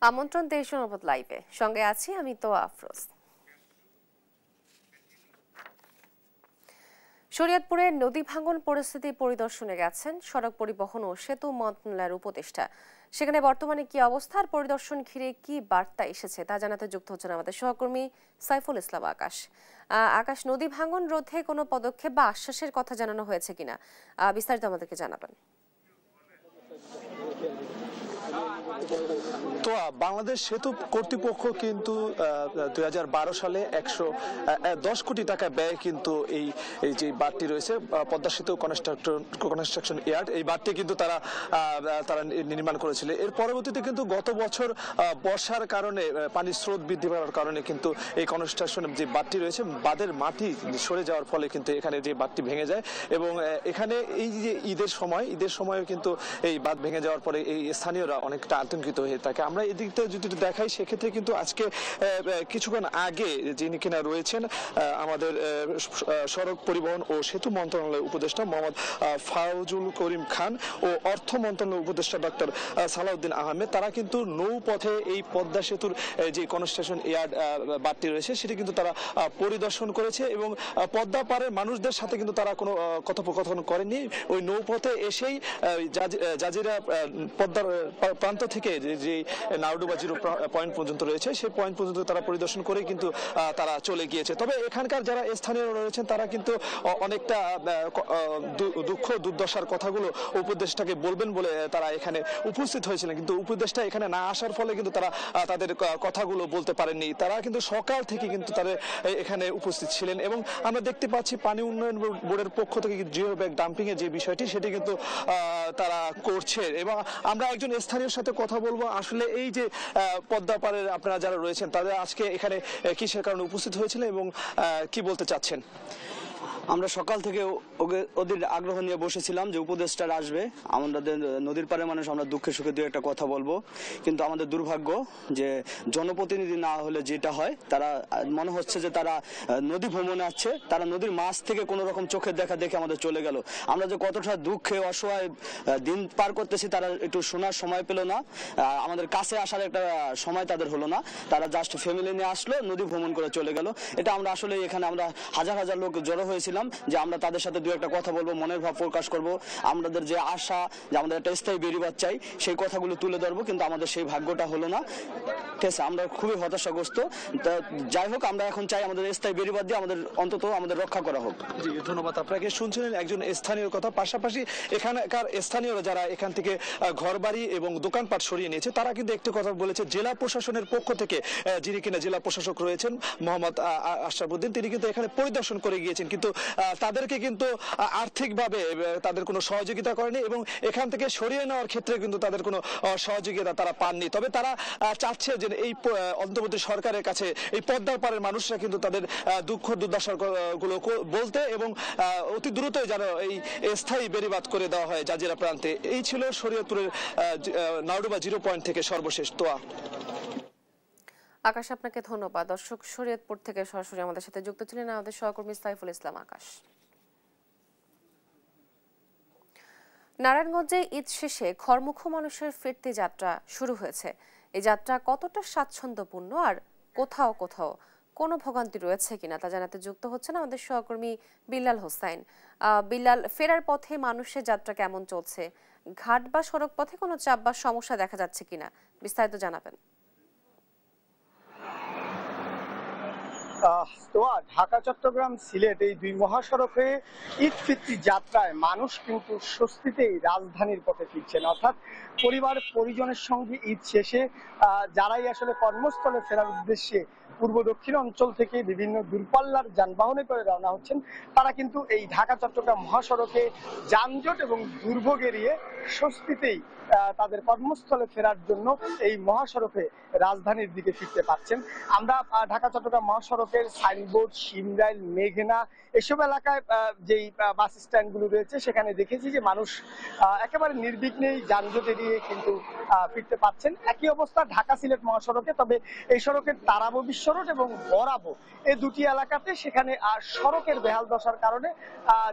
আমন্ত্রণ দেশ জনপদ লাইভে, সঙ্গে আছি আমি তো আফরোজ। শরীয়তপুরে নদী ভাঙন পরিস্থিতি পরিদর্শনে গেছেন সড়ক পরিবহন ও সেতু মন্ত্রণালয়ের উপদেষ্টা। সেখানে বর্তমানে কি অবস্থা আর পরিদর্শন ঘিরে কি বার্তা এসেছে তা জানাতে যুক্ত হচ্ছেন আমাদের সহকর্মী সাইফুল ইসলাম আকাশ। আকাশ, নদী ভাঙন রোধে কোনো পদক্ষেপ বা আশ্বাসের কথা জানানো হয়েছে কিনা বিস্তারিত আমাদেরকে জানাবেন। তো বাংলাদেশ সেতু কর্তৃপক্ষ কিন্তু 2012 সালে 110 কোটি টাকা ব্যয় কিন্তু এই যে বাঁধটি রয়েছে পদ্মা সেতু কনস্ট্রাকশন ইয়ার্ড, এই বাঁধটি কিন্তু তারা নির্মাণ করেছিল। এর পরবর্তীতে কিন্তু গত বছর বর্ষার কারণে পানির স্রোত বৃদ্ধি পাওয়ার কারণে কিন্তু এই কনস্ট্রাকশন যে বাঁধটি রয়েছে, বাঁধের মাটি সরে যাওয়ার ফলে কিন্তু এখানে যে বাঁধটি ভেঙে যায় এবং এখানে এই যে ঈদের সময় কিন্তু এই বাঁধ ভেঙে যাওয়ার পরে এই স্থানীয়রা অনেকটা আতঙ্কিত হয়ে থাকে। আমরা এদিকটা যদি দেখাই সেক্ষেত্রে কিন্তু আজকে কিছুক্ষণ আগে যিনি কিনা রয়েছেন আমাদের সড়ক পরিবহন ও সেতু মন্ত্রণালয়ের উপদেষ্টা মোহাম্মদ ফাউজুল করিম খান ও অর্থ মন্ত্রণালয়ের উপদেষ্টা ডক্টর সালাউদ্দিন আহমেদ, তারা কিন্তু নৌপথে এই পদ্মা সেতুর যে কনস্ট্রাকশন ইয়ার্ড বাঁধটি রয়েছে সেটি কিন্তু তারা পরিদর্শন করেছে এবং পদ্মা পাড়ের মানুষদের সাথে কিন্তু তারা কোনো কথোপকথন করেনি। ওই নৌপথে এসেই জাজিরা পদ্মার প্রান্ত থেকে যে নাওডুবা জিরো পয়েন্ট পর্যন্ত রয়েছে সেই পয়েন্ট পর্যন্ত তারা পরিদর্শন করে কিন্তু তারা চলে গিয়েছে। তবে এখানকার যারা স্থানীয় রয়েছেন তারা কিন্তু অনেকটা দুঃখ দুর্দশার কথাগুলো উপদেষ্টাকে বলবেন বলে তারা এখানে উপস্থিত হয়েছিলেন, কিন্তু উপদেষ্টা এখানে না আসার ফলে কিন্তু তারা তাদের কথাগুলো বলতে পারেননি। তারা কিন্তু সকাল থেকে কিন্তু তারা এখানে উপস্থিত ছিলেন এবং আমরা দেখতে পাচ্ছি পানি উন্নয়ন বোর্ডের পক্ষ থেকে জিও ব্যাগ ডাম্পিং এর যে বিষয়টি সেটি কিন্তু তারা করছে এবং আমরা একজন স্থানীয় সাথে কথা বলবো। আসলে এই যে পদ্মা পাড়ের আপনারা যারা রয়েছেন তাদের আজকে এখানে কিসের কারণে উপস্থিত হয়েছিল এবং কি বলতে চাচ্ছেন? আমরা সকাল থেকে ওদের আগ্রহ নিয়ে বসেছিলাম যে উপদেষ্টারা আসবে, আমাদের নদীর পাড়ে মানুষ, আমরা দুঃখে সুখে দু একটা কথা বলবো। কিন্তু আমাদের দুর্ভাগ্য যে জনপ্রতিনিধি না হলে যেটা হয়, তারা মনে হচ্ছে যে তারা নদী ভ্রমণে আসছে, তারা নদীর মাছ থেকে কোনো রকম চোখের দেখা দেখে আমাদের চলে গেল। আমরা যে কতটা দুঃখে অসহায় দিন পার করতেছি তারা একটু শোনার সময় পেল না, আমাদের কাছে আসার একটা সময় তাদের হলো না। তারা জাস্ট ফ্যামিলি নিয়ে আসলো, নদী ভ্রমণ করে চলে গেল। এটা আমরা আসলে এখানে আমরা হাজার হাজার লোক জড়ো হয়েছিলাম যে আমরা তাদের সাথে দু একটা কথা বলবো, মনের ভাব প্রকাশ করব, আমাদের যে আশা যে আমাদের একটা স্থায়ী বেরিবাদ চাই সেই কথাগুলো তুলে ধরবো, কিন্তু আমাদের সেই ভাগ্যটা হলো না। ঠিক আছে, আমরা খুবই হতাশাগ্রস্ত। যাই হোক, আমরা এখন চাই আমাদের স্থায়ী বেরিবাদ দিয়ে আমাদের অন্তত আমাদের রক্ষা করা হোক। জি, ধন্যবাদ আপনাকে। শুনছিলেন একজন স্থানীয় কথা। পাশাপাশি এখানকার স্থানীয়রা যারা এখান থেকে ঘরবাড়ি এবং দোকানপাট সরিয়ে নিয়েছে তারা কিন্তু একটি কথা বলেছে, জেলা প্রশাসনের পক্ষ থেকে যিনি কিনা জেলা প্রশাসক রয়েছেন মোহাম্মদ আশরাফুদ্দিন, তিনি কিন্তু এখানে পরিদর্শন করে গিয়েছেন, কিন্তু তাদেরকে কিন্তু আর্থিকভাবে তাদের কোনো সহযোগিতা করেনি এবং এখান থেকে সরিয়ে নেওয়ার ক্ষেত্রে কিন্তু তাদের কোনো সহযোগিতা তারা পাননি। তবে তারা চাচ্ছে যে এই অন্তর্বর্তী সরকারের কাছে এই পদ্মার পাড়ের মানুষরা কিন্তু তাদের দুঃখ দুর্দশার গুলো বলতে এবং অতি দ্রুতই যেন এই স্থায়ী বেড়িবাঁধ করে দেওয়া হয় জাজিরা প্রান্তে। এই ছিল শরীয়তপুরের নাওডুবা জিরো পয়েন্ট থেকে সর্বশেষ। তোয়া আকাশ, আপনাকে ধন্যবাদ। দর্শক, শরীয়তপুর থেকে সরাসরি আমাদের সাথে যুক্ত ছিলেন আমাদের সহকর্মী সাইফুল ইসলাম আকাশ। নারায়ণগঞ্জে ঈদ শেষে ঘরমুখো মানুষের ফিরতি যাত্রা শুরু হয়েছে। এই যাত্রা কতটা স্বাচ্ছন্দ্যপূর্ণ আর কোথাও কোথাও কোনো ভোগান্তি রয়েছে কিনা তা জানাতে যুক্ত হচ্ছেন আমাদের সহকর্মী বিল্লাল হোসাইন। বিল্লাল, ফেরার পথে মানুষের যাত্রা কেমন চলছে? ঘাট বা সড়ক পথে কোনো চাপ বা সমস্যা দেখা যাচ্ছে কিনা বিস্তারিত জানাবেন। ঢাকা চট্টগ্রাম সিলেট এই দুই মহাসড়কে ঈদ ফিতরি যাত্রায় মানুষ কিন্তু স্বস্তিতেই রাজধানীর পথে ফিরছেন, অর্থাৎ পরিবার পরিজনের সঙ্গে ঈদ শেষে যারাই আসলে কর্মস্থলে ফেরার উদ্দেশ্যে পূর্ব দক্ষিণ অঞ্চল থেকে বিভিন্ন দূরপাল্লার যানবাহনে করে রওনা হচ্ছেন, তারা কিন্তু এই ঢাকা চট্টগ্রাম মহাসড়কে যানজট এবং দুর্ভোগ এড়িয়ে স্বস্তিতেই তাদের কর্মস্থলে ফেরার জন্য এই মহাসড়কে রাজধানীর দিকে ফিরতে পারছেন। আমরা ঢাকা চট্টগ্রাম মহাসড়ক মহাসড়কের সাইনবোর্ড, শিমরাইল, মেঘনা এসব এলাকায় যেই বাস স্ট্যান্ডগুলো রয়েছে সেখানে দেখেছি যে মানুষ একেবারে নির্বিঘ্নেই যানজট এড়িয়ে কিন্তু ফিরতে পারছেন। একই অবস্থা ঢাকা সিলেট মহাসড়কে, তবে এই সড়কের তারাবো বিশ্ব রোড এবং বরাবো এই দুটি এলাকাতে সেখানে সড়কের বেহাল দশার কারণে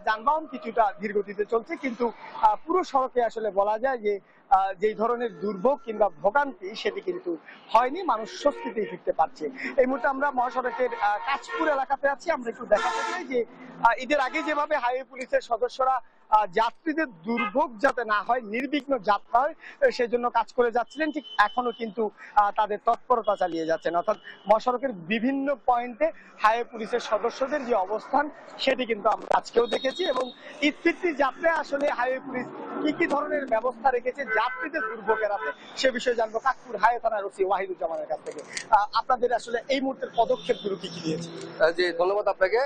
যানবাহন কিছুটা ধীরগতিতে চলছে, কিন্তু পুরো সড়কে আসলে বলা যায় যে যেই ধরনের দুর্ভোগ কিংবা ভোগান্তি সেটি কিন্তু হয়নি, মানুষ স্বস্তিতেই ফিরতে পারছে। এই মুহূর্তে আমরা মহাসড়কের কাঁচপুর এলাকাতে আছি। আমরা একটু দেখাতে চাই যে ঈদের আগে যেভাবে হাইওয়ে পুলিশের সদস্যরা যাত্রীদের দুর্ভোগ যাতে না হয়, নির্বিঘ্ন যাত্রা হয় সেই জন্য কাজ করে যাচ্ছিলেন, ঠিক এখনো কিন্তু তাদের তৎপরতা চালিয়ে যাচ্ছেন। অর্থাৎ মহাসড়কের বিভিন্ন পয়েন্টে হাইওয়ে পুলিশের সদস্যদের যে অবস্থান সেটি কিন্তু আমরা আজকেও দেখেছি। এবং ঈদ ফিরতি যাত্রায় আসলে হাইওয়ে পুলিশ কি কি ধরনের ব্যবস্থা রেখেছে যাত্রীদের দুর্ভোগ এড়াতে সে বিষয়ে জানবো কাঁচপুর হাইওয়ে থানার ওসি ওয়াহিদুজ্জামানের কাছ থেকে। আপনাদের আসলে এই মুহূর্তের পদক্ষেপগুলো কি কি নিয়েছে? জি, ধন্যবাদ আপনাকে,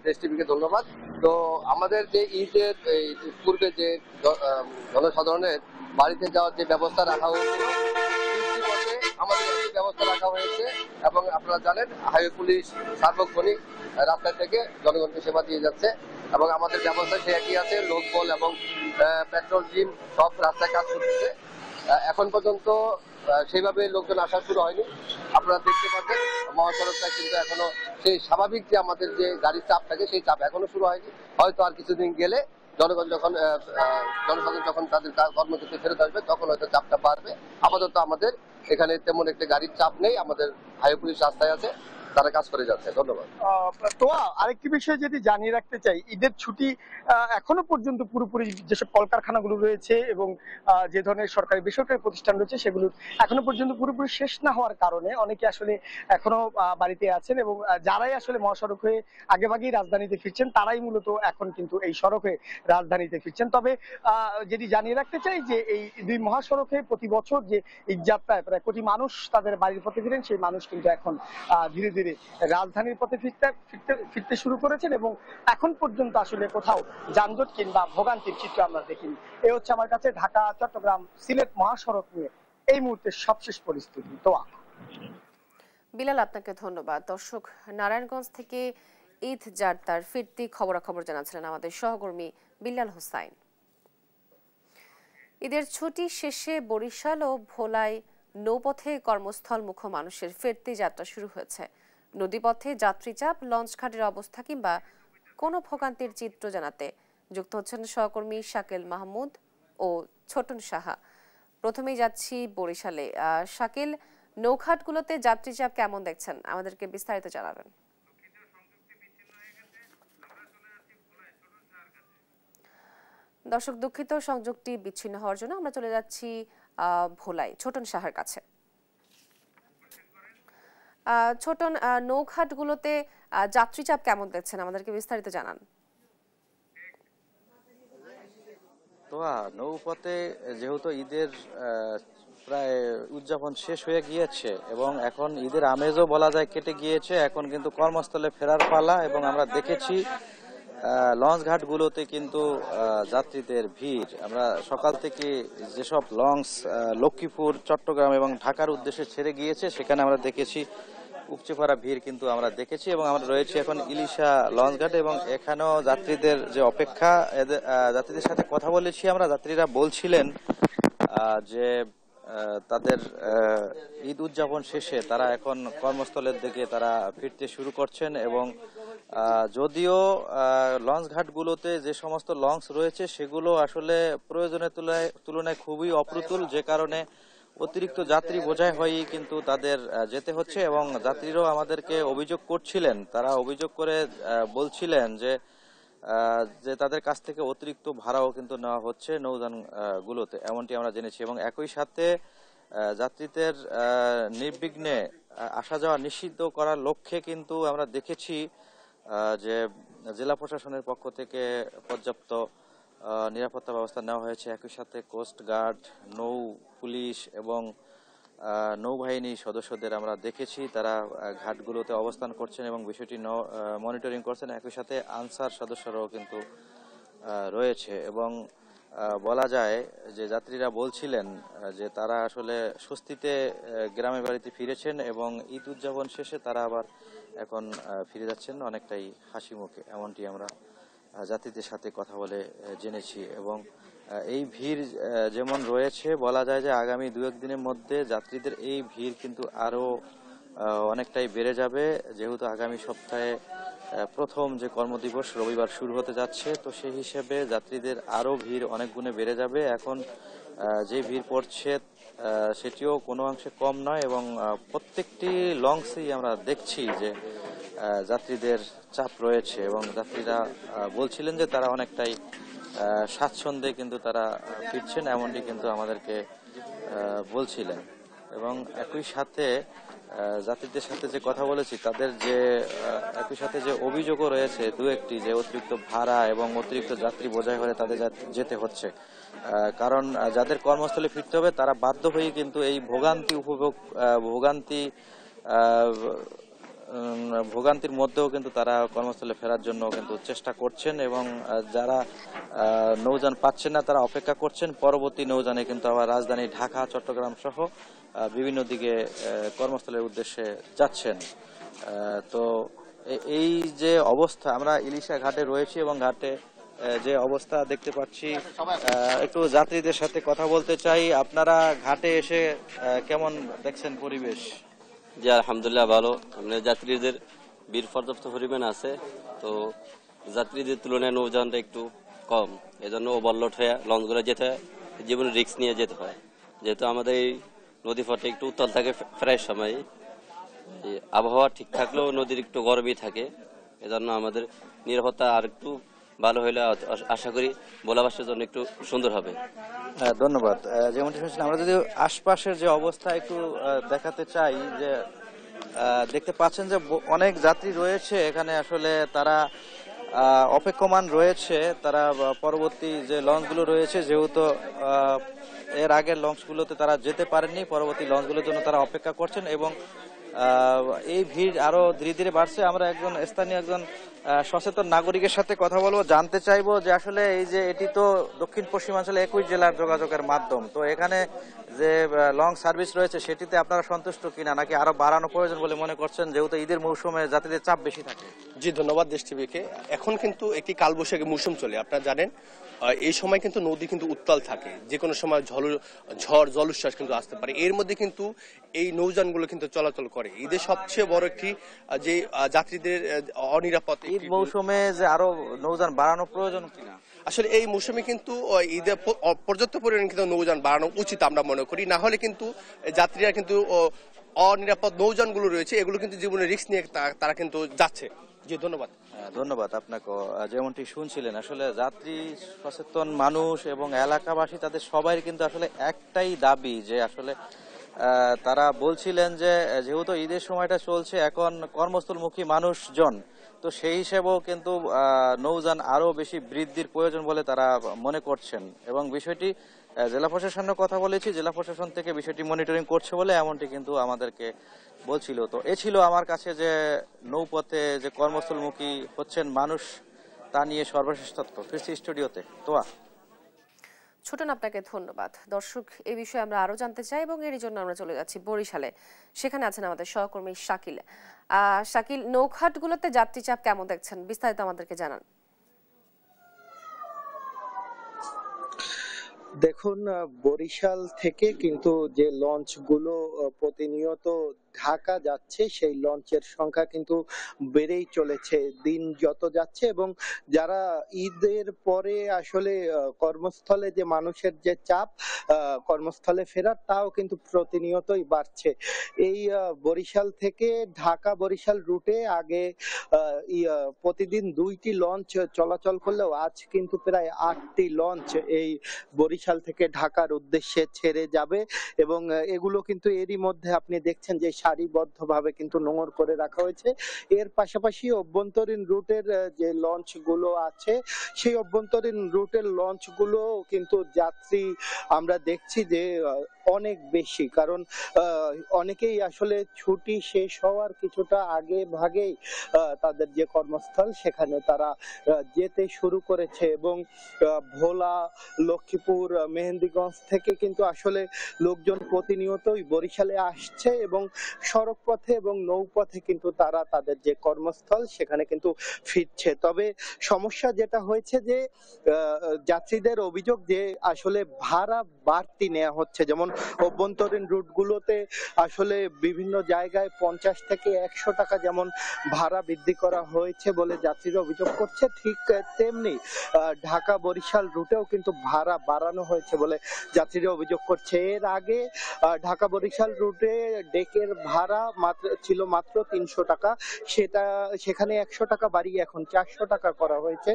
দেশ টিভিকে ধন্যবাদ। তো আমাদের যে ঈদের পূর্বে যে জনসাধারণের বাড়িতে যাওয়ার যে ব্যবস্থা রাখা হয়েছিল, আমাদের এই ব্যবস্থা রাখা হয়েছে। এবং আপনারা জানেন হাইওয়ে পুলিশ সার্বক্ষণিক রাস্তা থেকে জনগণকে সেবা দিয়ে যাচ্ছে এবং আমাদের ব্যবস্থা সে একই আছে। লোকবল এবং পেট্রোল টিম সব রাস্তায় কাজ করতেছে। এখন পর্যন্ত সেইভাবে লোকজন আসা শুরু হয়নি। আপনারা দেখতে পাচ্ছেন মহাসড়কটা কিন্তু এখনো সেই স্বাভাবিক যে আমাদের যে গাড়ির চাপ থাকে সেই চাপ এখনো শুরু হয়নি। হয়তো আর কিছুদিন গেলে জনসাধারণ যখন তাদের কর্মক্ষেত্রে ফেরত আসবে তখন হয়তো চাপটা বাড়বে। আপাতত আমাদের এখানে তেমন একটা গাড়ির চাপ নেই। আমাদের হাইওয়ে পুলিশ রাস্তায় আছে, তারা কাজ করে যাচ্ছে। ধন্যবাদ। তো আরেকটি বিষয় যদি জানিয়ে রাখতে চাই, ঈদের ছুটি এখনো পর্যন্ত পুরোপুরি যেসব কলকারখানাগুলো রয়েছে এবং যে ধরনের সরকারি বেসরকারি প্রতিষ্ঠান রয়েছে সেগুলো এখনো পর্যন্ত পুরোপুরি শেষ না হওয়ার কারণে অনেকে আসলে এখনো বাড়িতে আছেন এবং যারাই আসলে মহাসড়ক হয়ে আগেভাগেই রাজধানীতে ফিরছেন তারাই মূলত এখন কিন্তু এই সড়কে রাজধানীতে ফিরছেন। তবে যেটি জানিয়ে রাখতে চাই যে এই দুই মহাসড়কে প্রতি বছর যে ঈদ যাত্রায় প্রায় কোটি মানুষ তাদের বাড়ির পথে ফিরেন, সেই মানুষ কিন্তু এখন ধীরে ধীরে রাজধানীর পথে ফিরতে শুরু করেছেন এবং এখন পর্যন্ত আসলে কোথাও যানজট কিংবা ভোগান্তির চিত্র আমরা দেখিনি। এ হচ্ছে আমার কাছে ঢাকা চট্টগ্রাম সিলেট মহাসড়ক নিয়ে এই মুহূর্তে সবশেষ পরিস্থিতি। তো বিলাল, আপনাকে ধন্যবাদ। দর্শক, নারায়ণগঞ্জ থেকে ঈদ যাত্রার ফিরতি খবরাখবর জানাচ্ছিলেন আমাদের সহকর্মী বিল্লাল হোসাইন। ঈদের ছুটি শেষে বরিশাল ও ভোলায় নৌপথে কর্মস্থলমুখ মানুষের ফিরতি যাত্রা শুরু হয়েছে। নদীপথে যাত্রীচাপ, লঞ্চঘাটের অবস্থা কিংবা কোনো ভোগান্তির চিত্র জানাতে যুক্ত হচ্ছেন সহকর্মী শাকিল মাহমুদ ও ছোটন সাহা। প্রথমেই যাচ্ছি বরিশালে। শাকিল, নৌঘাটগুলোতে যাত্রীচাপ কেমন দেখছেন, আমাদেরকে বিস্তারিত জানাবেন। দর্শক দুঃখিত, সংযোগটি বিচ্ছিন্ন হওয়ার জন্য আমরা চলে যাচ্ছি ভোলায় ছোটন সাহার কাছে। ছোটন, নৌঘাটগুলোতে যাত্রীচাপ কেমন দেখছেন, আমাদেরকে বিস্তারিত জানান। তো নৌপথে যেহেতু ঈদের প্রায় উদযাপন শেষ হয়ে গিয়েছে এবং এখন ঈদের আমেজও বলা যায় কেটে গিয়েছে, এখন কিন্তু কর্মস্থলে ফেরার পালা। এবং আমরা দেখেছি লঞ্চ ঘাটগুলোতে কিন্তু যাত্রীদের ভিড়। আমরা সকাল থেকে যেসব লঞ্চ লক্ষ্মীপুর, চট্টগ্রাম এবং ঢাকার উদ্দেশ্যে ছেড়ে গিয়েছে সেখানে আমরা দেখেছি উপচে পড়া ভিড় কিন্তু আমরা দেখেছি। এবং আমরা রয়েছি এখন ইলিশা লঞ্চ ঘাট এবং এখানেও যাত্রীদের যে অপেক্ষা, যাত্রীদের সাথে কথা বলেছি আমরা। যাত্রীরা বলছিলেন যে তাদের ঈদ উদযাপন শেষে তারা এখন কর্মস্থলের দিকে তারা ফিরতে শুরু করছেন। এবং যদিও লঞ্চ ঘাটগুলোতে যে সমস্ত লঞ্চ রয়েছে সেগুলো আসলে প্রয়োজনের তুলনায় খুবই অপ্রতুল, যে কারণে অতিরিক্ত যাত্রী বোঝাই হয়েই কিন্তু তাদের যেতে হচ্ছে। এবং যাত্রীরাও আমাদেরকে অভিযোগ করছিলেন, তারা অভিযোগ করে বলছিলেন যে তাদের কাছ থেকে অতিরিক্ত ভাড়াও কিন্তু নেওয়া হচ্ছে নৌযান গুলোতে, এমনটি আমরা জেনেছি। এবং একই সাথে যাত্রীদের নির্বিঘ্নে আসা যাওয়া নিষিদ্ধ করার লক্ষ্যে কিন্তু আমরা দেখেছি যে জেলা প্রশাসনের পক্ষ থেকে পর্যাপ্ত নিরাপত্তা ব্যবস্থা নেওয়া হয়েছে। একই সাথে কোস্ট গার্ড, নৌ পুলিশ এবং নৌবাহিনী সদস্যদের আমরা দেখেছি তারা ঘাটগুলোতে অবস্থান করছেন এবং বিষয়টি মনিটরিং করছেন। একই সাথে আনসার সদস্যরাও কিন্তু রয়েছে। এবং বলা যায় যে যাত্রীরা বলছিলেন যে তারা আসলে স্বস্তিতে গ্রামে বাড়িতে ফিরেছেন এবং ঈদ উদযাপন শেষে তারা আবার এখন ফিরে যাচ্ছেন অনেকটাই হাসি মুখে, এমনটি আমরা যাত্রীদের সাথে কথা বলে জেনেছি। এবং এই ভিড় যেমন রয়েছে, বলা যায় যে আগামী 2-1 দিনের মধ্যে যাত্রীদের এই ভিড় কিন্তু আরও অনেকটাই বেড়ে যাবে, যেহেতু আগামী সপ্তাহে প্রথম যে কর্মদিবস রবিবার শুরু হতে যাচ্ছে, তো সেই হিসেবে যাত্রীদের আরও ভিড় অনেক গুণে বেড়ে যাবে। এখন যে ভিড় পড়ছে সেটিও কোনো অংশে কম নয় এবং প্রত্যেকটি লঞ্চেই আমরা দেখছি যে যাত্রীদের চাপ রয়েছে এবং যাত্রীরা বলছিলেন যে তারা অনেকটাই স্বাচ্ছন্দ্যে কিন্তু তারা ফিরছেন, এমনটি কিন্তু আমাদেরকে বলছিলেন। এবং একই সাথে যাত্রীদের সাথে যে কথা বলেছি তাদের যে একই সাথে যে অভিযোগও রয়েছে 2-1টি, যে অতিরিক্ত ভাড়া এবং অতিরিক্ত যাত্রী বোঝাই হলে তাদের যেতে হচ্ছে, কারণ যাদের কর্মস্থলে ফিরতে হবে তারা বাধ্য হয়ে কিন্তু এই ভোগান্তির মধ্যেও কিন্তু তারা কর্মস্থলে ফেরার জন্য কিন্তু চেষ্টা করছেন এবং যারা নৌযান পাচ্ছেন না তারা অপেক্ষা করছেন পরবর্তী নৌযানে কিন্তু আবার রাজধানী ঢাকা, চট্টগ্রাম সহ বিভিন্ন দিকে কর্মস্থলের উদ্দেশ্যে যাচ্ছেন। তো এই যে অবস্থা, আমরা ইলিশা ঘাটে রয়েছি এবং ঘাটে যে অবস্থা দেখতে পাচ্ছি, একটু যাত্রীদের সাথে কথা বলতে চাই। আপনারা ঘাটে এসে কেমন দেখছেন পরিবেশ? জি আলহামদুলিল্লাহ ভালো। যাত্রীদের ভিড় পর্যাপ্ত পরিমাণ আছে, তো যাত্রীদের তুলনায় নৌযানটা একটু কম, এজন্য ওভারলোড হয়ে লঞ্চগুলো যেতে হয়, জীবনে রিস্ক নিয়ে যেতে হয়। যেহেতু আমাদের এই নদী পথে একটু উত্তাল থাকে প্রায় সময়, আবহাওয়া ঠিক থাকলেও নদীর একটু গরমই থাকে, এজন্য আমাদের নিরাপত্তা আর একটু ভালো হলে আশা করি ভোলাবাসের জন্য একটু সুন্দর হবে। ধন্যবাদ। যেমনটি শুনছিলাম, আমরা যদি আশপাশের যে অবস্থা একটু দেখাতে চাই, যে দেখতে পাচ্ছেন যে অনেক যাত্রী রয়েছে এখানে, আসলে তারা অপেক্ষমান রয়েছে, তারা পরবর্তী যে লঞ্চগুলো রয়েছে, যেহেতু এর আগের লঞ্চগুলোতে তারা যেতে পারেননি, পরবর্তী লঞ্চগুলোর জন্য তারা অপেক্ষা করছেন এবং এই ভিড় আরো ধীরে ধীরে বাড়ছে। আমরা স্থানীয় একজন সচেতন নাগরিকের সাথে কথা বলবো, জানতে চাইবো যে আসলে এই যে এটি তো দক্ষিণ পশ্চিমাঞ্চলে 21 জেলার যোগাযোগের মাধ্যম, তো এখানে যে লং সার্ভিস রয়েছে সেটিতে আপনারা সন্তুষ্ট কিনা, নাকি আরো বাড়ানো প্রয়োজন বলে মনে করছেন, যেহেতু ঈদের মৌসুমে যাত্রীদের চাপ বেশি থাকে? জি ধন্যবাদ দেশ টিভিকে। এখন কিন্তু একটি কালবৈশাখী মৌসুম চলে, আপনারা জানেন এই সময় কিন্তু নদী কিন্তু উত্তাল থাকে, যে কোনো সময় ঝড় জলোচ্ছ্বাস কিন্তু আসতে পারে। এর মধ্যে কিন্তু এই নৌযানগুলো কিন্তু চলাচল করে। ঈদের সবচেয়ে বড় একটি যে যাত্রীদের অনিরাপদ ঈদ মৌসুমে যে আরো নৌযান বাড়ানো প্রয়োজন কিনা, আসলে এই মৌসুমে কিন্তু ঈদে পর্যাপ্ত পরিমাণে কিন্তু নৌযান বাড়ানো উচিত আমরা মনে করি, না হলে কিন্তু যাত্রীরা কিন্তু অনিরাপদ নৌযানগুলো রয়েছে এগুলো কিন্তু জীবনের রিস্ক নিয়ে তারা কিন্তু যাচ্ছে। জি ধন্যবাদ। ধন্যবাদ আপনাকে। যেমনটি শুনছিলেন, আসলে যাত্রী সচেতন মানুষ এবং এলাকাবাসী তাদের সবাই কিন্তু আসলে একটাই দাবি, যে আসলে তারা বলছিলেন যে যেহেতু ঈদের সময়টা চলছে, এখন কর্মস্থলমুখী মানুষজন, তো সেই হিসেবেও কিন্তু নৌযান আরো বেশি বৃদ্ধির প্রয়োজন বলে তারা মনে করছেন এবং বিষয়টি জেলা প্রশাসনের কথা বলেছি, জেলা প্রশাসন থেকে বিষয়টি মনিটরিং করছে বলে এমনটি কিন্তু আমাদেরকে বলছিল। তো এ ছিল আমার কাছে যে নৌপথে যে কর্মস্থলমুখী হচ্ছেন মানুষ, তা নিয়ে সর্বশেষ তথ্য। ফিরছি স্টুডিওতে। তোয়া। ছোটন, আপনাকে ধন্যবাদ। দর্শক, এই বিষয়ে আমরা আরো জানতে চাই এবং এর জন্য আমরা চলে যাচ্ছি বরিশালে। সেখানে আছেন আমাদের সহকর্মী শাকিল। শাকিল, নৌঘাটগুলোতে যাত্রী চাপ কেমন দেখছেন, বিস্তারিত আমাদেরকে জানান। দেখুন, বরিশাল থেকে কিন্তু যে লঞ্চগুলো প্রতিনিয়ত ঢাকা যাচ্ছে, সেই লঞ্চের সংখ্যা কিন্তু বেড়েই চলেছে দিন যত যাচ্ছে, এবং যারা ঈদের পরে আসলে কর্মস্থলে যে মানুষের যে চাপ কর্মস্থলে ফেরার, তাও কিন্তু প্রতিনিয়তই বাড়ছে। এই বরিশাল থেকে ঢাকা বরিশাল রুটে আগে প্রতিদিন 2টি লঞ্চ চলাচল করলেও আজ কিন্তু প্রায় 8টি লঞ্চ এই বরিশাল থেকে ঢাকার উদ্দেশ্যে ছেড়ে যাবে, এবং এগুলো কিন্তু এরই মধ্যে আপনি দেখছেন যে সারিবদ্ধভাবে কিন্তু নোঙর করে রাখা হয়েছে। এর পাশাপাশি অভ্যন্তরীণ রুটের যে লঞ্চগুলো আছে, সেই অভ্যন্তরীণ রুটের লঞ্চগুলো কিন্তু যাত্রী আমরা দেখছি যে অনেক বেশি, কারণ অনেকেই আসলে ছুটি শেষ হওয়ার কিছুটা আগে ভাগেই তাদের যে কর্মস্থল সেখানে তারা যেতে শুরু করেছে এবং ভোলা, লক্ষ্মীপুর, মেহেন্দিগঞ্জ থেকে কিন্তু আসলে লোকজন প্রতিনিয়তই বরিশালে আসছে এবং সড়ক পথে এবং নৌপথে কিন্তু তারা তাদের যে কর্মস্থল সেখানে কিন্তু ফিরছে। তবে সমস্যা যেটা হয়েছে যে যাত্রীদের অভিযোগ যে আসলে ভাড়া বাড়তি নেওয়া হচ্ছে, যেমন অভ্যন্তরীণ রুটগুলোতে আসলে বিভিন্ন জায়গায় 50 থেকে 100 টাকা যেমন ভাড়া বৃদ্ধি করা হয়েছে বলে যাত্রীরা অভিযোগ করছে, ঠিক তেমনি ঢাকা বরিশাল রুটেও কিন্তু ভাড়া বাড়ানো হয়েছে বলে যাত্রীরা অভিযোগ করছে। এর আগে ঢাকা বরিশাল রুটে ডেকের ভাড়া ছিল মাত্র 300 টাকা, সেখানে 100 টাকা বাড়িয়ে এখন 400 টাকা করা হয়েছে।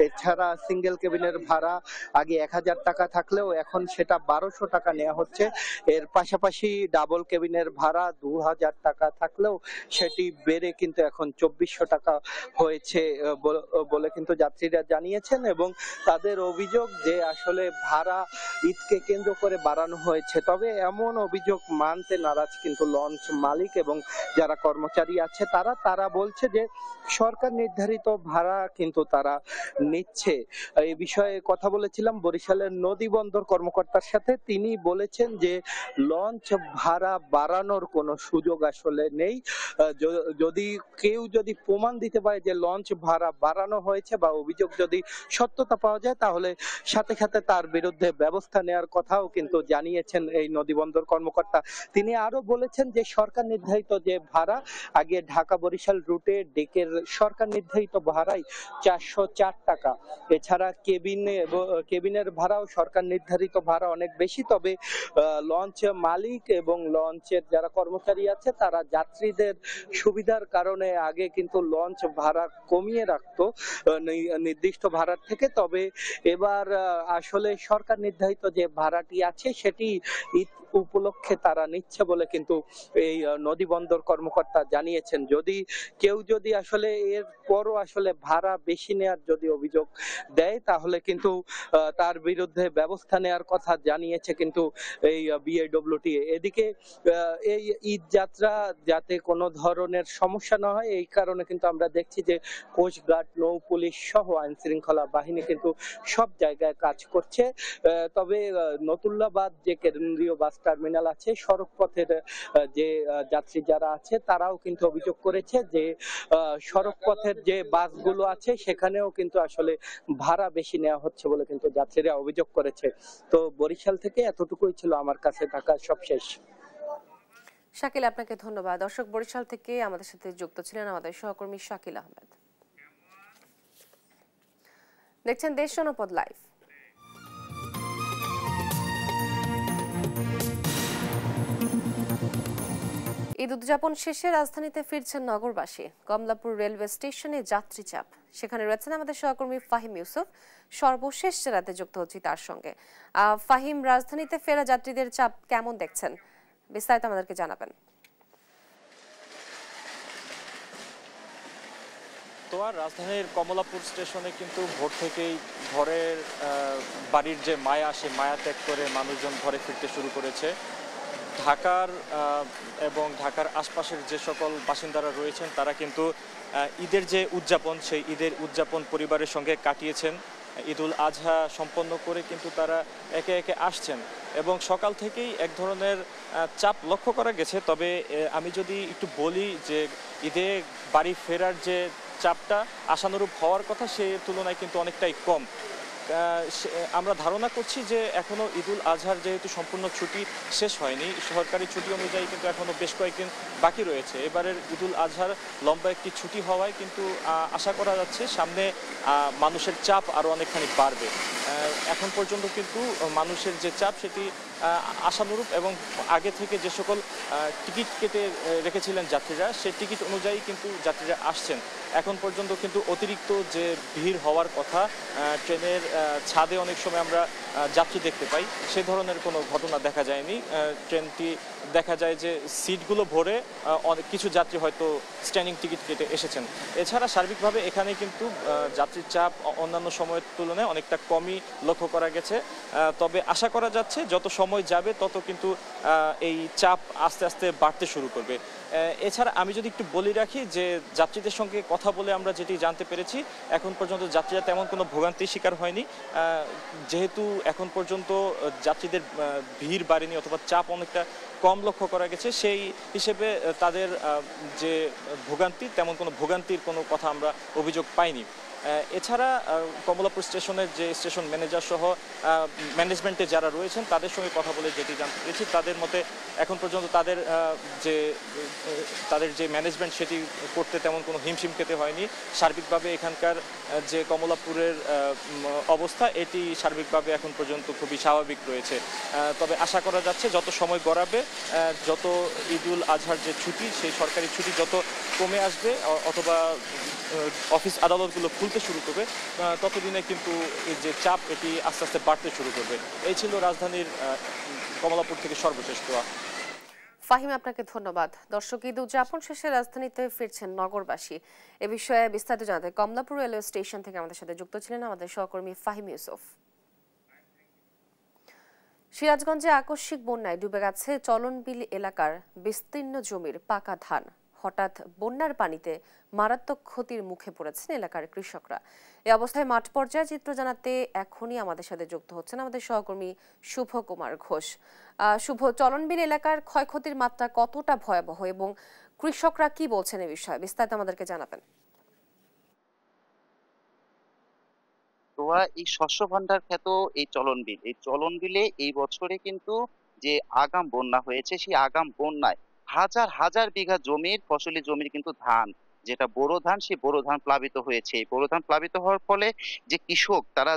এছাড়া সিঙ্গেল কেবিনের ভাড়া আগে 1000 টাকা থাকলেও এখন সেটা 1200 টাকা নেওয়া হচ্ছে। এর পাশাপাশি ডাবল কেবিনের ভাড়া 2000 টাকা থাকলেও সেটি বেড়ে কিন্তু এখন 2400 টাকা হয়েছে বলে কিন্তু যাত্রীরা জানিয়েছেন এবং তাদের অভিযোগ যে আসলে ভাড়া ঈদকে কেন্দ্র করে বাড়ানো হয়েছে। তবে এমন অভিযোগ মানতে নারাজ কিন্তু লঞ্চ মালিক এবং যারা কর্মচারী আছে তারা বলছে যে সরকার নির্ধারিত ভাড়া কিন্তু তারা নিচ্ছে। এই বিষয়ে কথা বলেছিলাম বরিশালের নদী বন্দর কর্মকর্তার সাথে, তিনি বলেছেন যে লঞ্চ ভাড়া বাড়ানোর কোনো সুযোগ আসলে নেই। যদি প্রমাণ দিতে পারে যে লঞ্চ ভাড়া বাড়ানো হয়েছে বা অভিযোগ যদি সত্যতা পাওয়া যায় তাহলে সাথে সাথে তার বিরুদ্ধে ব্যবস্থা নেওয়ার কথাও কিন্তু জানিয়েছেন এই নদী বন্দর কর্মকর্তা। তিনি আরো বলেছেন যে সরকার নির্ধারিত যে ভাড়া, আগে ঢাকা বরিশাল রুটে ডেকের সরকার নির্ধারিত ভাড়াই 404 টাকা। এছাড়া কেবিনের ভাড়াও সরকার নির্ধারিত ভাড়া অনেক বেশি। তবে লঞ্চ মালিক এবং লঞ্চের যারা কর্মচারী আছে তারা যাত্রীদের সুবিধার কারণে আগে কিন্তু লঞ্চ ভাড়া কমিয়ে রাখতো নির্দিষ্ট ভাড়ার থেকে। তবে এবার আসলে সরকার নির্ধারিত যে ভাড়াটি আছে সেটি ঈদ উপলক্ষে তারা নিচ্ছে বলে কিন্তু এই নদী বন্দর কর্মকর্তা জানিয়েছেন। কেউ যদি আসলে এর পরও আসলে ভাড়া বেশি নেওয়ার যদি অভিযোগ দেয় তাহলে কিন্তু তার বিরুদ্ধে ব্যবস্থা নেওয়ার কথা জানিয়েছে কিন্তু এই বিএডব্লিউটি। এদিকে এই ঈদ যাত্রা যাতে কোনো ধরনের সমস্যা না হয় এই কারণে কিন্তু আমরা দেখছি যে কোস্টগার্ড, নৌ পুলিশ সহ আইন শৃঙ্খলা বাহিনী কিন্তু সব জায়গায় কাজ করছে। তবে নতুল্লাবাদ যে কেন্দ্রীয় বাস টার্মিনাল আছে, সড়ক পথের যে যাত্রী যারা আছে তারাও কিন্তু অভিযোগ করেছে যে সড়ক পথের যে বাসগুলো আছে সেখানেও কিন্তু আসলে ভাড়া বেশি নেওয়া হচ্ছে বলে কিন্তু যাত্রীরা অভিযোগ করেছে। তো বরিশাল থেকে এতটুকুই ছিল আমার কাছে থাকা সবশেষ। শাকিল, আপনাকে ধন্যবাদ। দর্শক, বরিশাল থেকে আমাদের সাথে যুক্ত ছিলেন আমাদের সহকর্মী শাকিল আহমেদ। দেখছেন দেশ জনপদ লাইভ। ঈদ উদযাপন শেষে রাজধানীতে ফিরছেন নগরবাসী। কমলাপুর রেলওয়ে স্টেশনে যাত্রী চাপ, সেখানে রয়েছেন আমাদের সহকর্মী ফাহিম ইউসুফ। সর্বশেষ রাতে যুক্ত হচ্ছি তার সঙ্গে। ফাহিম, রাজধানীতে ফেরা যাত্রীদের চাপ কেমন দেখছেন, বিস্তারিত আমাদেরকে জানাবেন। তো আর রাজধানীর কমলাপুর স্টেশনে কিন্তু ভোর থেকেই ঘরের বাড়ির যে মায়া, সে মায়া ত্যাগ করে মানুষজন ঘরে ফিরতে শুরু করেছে। ঢাকার এবং ঢাকার আশপাশের যে সকল বাসিন্দারা রয়েছেন তারা কিন্তু ঈদের যে উদযাপন, সেই ঈদের উদযাপন পরিবারের সঙ্গে কাটিয়েছেন। ঈদুল আজহা সম্পন্ন করে কিন্তু তারা একে একে আসছেন এবং সকাল থেকেই এক ধরনের চাপ লক্ষ্য করা গেছে। তবে আমি যদি একটু বলি যে ঈদে বাড়ি ফেরার যে চাপটা আশানুরূপ হওয়ার কথা সেই তুলনায় কিন্তু অনেকটাই কম। আমরা ধারণা করছি যে এখনও ঈদুল আজহার যেহেতু সম্পূর্ণ ছুটি শেষ হয়নি, সরকারি ছুটি অনুযায়ী কিন্তু এখনও বেশ কয়েকদিন বাকি রয়েছে। এবারের ঈদুল আজহার লম্বা একটি ছুটি হওয়ায় কিন্তু আশা করা যাচ্ছে সামনে মানুষের চাপ আরও অনেকখানি বাড়বে। এখন পর্যন্ত কিন্তু মানুষের যে চাপ সেটি আশানুরূপ এবং আগে থেকে যে সকল টিকিট কেটে রেখেছিলেন যাত্রীরা, সেই টিকিট অনুযায়ী কিন্তু যাত্রীরা আসছেন। এখন পর্যন্ত কিন্তু অতিরিক্ত যে ভিড় হওয়ার কথা, ট্রেনের ছাদে অনেক সময় আমরা যাত্রী দেখতে পাই, সে ধরনের কোনো ঘটনা দেখা যায়নি। ট্রেনটি দেখা যায় যে সিটগুলো ভরে অনেক কিছু যাত্রী হয়তো স্ট্যান্ডিং টিকিট কেটে এসেছেন। এছাড়া সার্বিকভাবে এখানে কিন্তু যাত্রীর চাপ অন্যান্য সময়ের তুলনায় অনেকটা কমই লক্ষ্য করা গেছে। তবে আশা করা যাচ্ছে যত সময় সময় যাবে তত কিন্তু এই চাপ আস্তে আস্তে বাড়তে শুরু করবে। এছাড়া আমি যদি একটু বলে রাখি যে যাত্রীদের সঙ্গে কথা বলে আমরা যেটি জানতে পেরেছি, এখন পর্যন্ত যাত্রীরা তেমন কোনো ভোগান্তির শিকার হয়নি, যেহেতু এখন পর্যন্ত যাত্রীদের ভিড় বাড়েনি অথবা চাপ অনেকটা কম লক্ষ্য করা গেছে, সেই হিসেবে তাদের যে ভোগান্তি, তেমন কোনো ভোগান্তির কোনো কথা আমরা অভিযোগ পাইনি। এছাড়া কমলাপুর স্টেশনের যে স্টেশন ম্যানেজার সহ ম্যানেজমেন্টে যারা রয়েছেন তাদের সঙ্গে কথা বলে যেটি জানতে পেরেছি, তাদের মতে এখন পর্যন্ত তাদের যে ম্যানেজমেন্ট সেটি করতে তেমন কোনো হিমশিম খেতে হয়নি। সার্বিকভাবে এখানকার যে কমলাপুরের অবস্থা এটি সার্বিকভাবে এখন পর্যন্ত খুবই স্বাভাবিক রয়েছে। তবে আশা করা যাচ্ছে যত সময় গড়াবে, যত ঈদুল আজহার যে ছুটি, সেই সরকারি ছুটি যত কমে আসবে অথবা অফিস আদালতগুলো খুলতে শুরু করবে, ততদিনে কিন্তু এই যে চাপ এটি আস্তে আস্তে বাড়তে শুরু করবে। এই ছিল রাজধানীর কমলাপুর থেকে সর্বশেষ দোয়া। ফাহিম, আপনাকে ধন্যবাদ। দর্শক, ঈদ উদযাপন শেষে রাজধানীতে ফিরছেন নগরবাসী। এ বিষয়ে বিস্তারিত জানাতে কমলাপুর রেলওয়ে স্টেশন থেকে আমাদের সাথে যুক্ত ছিলেন আমাদের সহকর্মী ফাহিম ইউসুফ। সিরাজগঞ্জে আকস্মিক বন্যায় ডুবে গেছে চলনবিল এলাকার বিস্তীর্ণ জমির পাকা ধান। হঠাৎ বন্যার পানিতে মারাত্মক ক্ষতির মুখে পড়েছেন এলাকার কৃষকরা। এ অবস্থায় মাঠ পর্যায়ে চিত্র জানাতে এখনই আমাদের সাথে যুক্ত হচ্ছেন আমাদের সহকর্মী শুভ কুমার ঘোষ। শুভ, চলনবিল এলাকার ক্ষয়ক্ষতির মাত্রা কতটা ভয়াবহ এবং কৃষকরা কি বলছেন এ বিষয়ে বিস্তারিত আমাদেরকে জানাবেন। এই শস্য ভান্ডার খ্যাত এই চলনবিলে এই বছরে কিন্তু যে আগাম বন্যা হয়েছে, সেই আগাম বন্যায় হাজার হাজার বিঘা ফসলি জমির কিন্তু ধান, যেটা বোরো ধান, সেই বোরো ধান প্লাবিত হয়েছে। এই বোরো ধান প্লাবিত হওয়ার ফলে যে কৃষক তারা